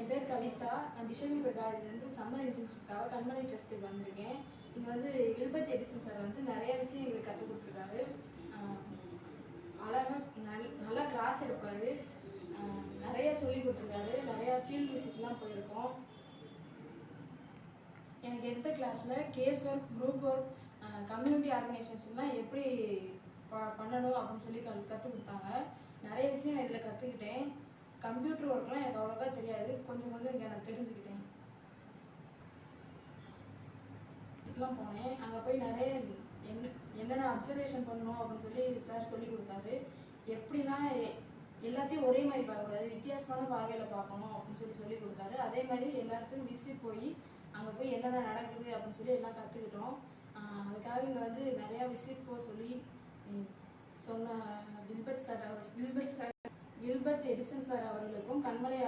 என் பேர் கவிதா. நான் பிஷப் காலேஜ்லேருந்து சம்மர் இன்டர்ன்ஷிப்காக கண்மலை ட்ரஸ்ட்டுக்கு வந்திருக்கேன். இங்கே வந்து வில்பர்ட் எடிசன் சார் வந்து நிறைய விஷயம் எங்களுக்கு கற்றுக் கொடுத்துருக்காரு. அழகாக நல்லா கிளாஸ் எடுப்பார். நிறைய சொல்லி கொடுத்துருக்காரு. நிறையா ஃபீல்ட் விசிட்லாம் போயிருக்கோம். எனக்கு எடுத்த கிளாஸில் case work, group work, community ஆர்கனைசேஷன்லாம் எப்படி பண்ணணும் அப்படின்னு சொல்லி கற்றுக் கொடுத்தாங்க. நிறைய விஷயம் இதில் கற்றுக்கிட்டேன். கம்ப்யூட்டர் ஒர்க்லாம் எனக்கு அவ்வளோக்கா தெரியாது, கொஞ்சம் இங்கே நான் தெரிஞ்சுக்கிட்டேன். போனேன், அங்கே போய் நிறைய என்னென்ன அப்சர்வேஷன் பண்ணணும் அப்படின்னு சொல்லி சார் சொல்லி கொடுத்தாரு. எப்படின்னா எல்லாத்தையும் ஒரே மாதிரி பார்க்கக்கூடாது, வித்தியாசமான பார்வையில் பார்க்கணும் அப்படின்னு சொல்லி கொடுத்தாரு. அதே மாதிரி எல்லாத்துக்கும் விசிட் போய் அங்கே போய் என்னென்ன நடக்குது அப்படின்னு சொல்லி எல்லாம் கற்றுக்கிட்டோம். அதுக்காக இங்கே வந்து நிறையா விசிட் போக சொல்லி சொன்ன வில்பர்ட் எடிசன் சார் அவர்களுக்கும் கண்மலை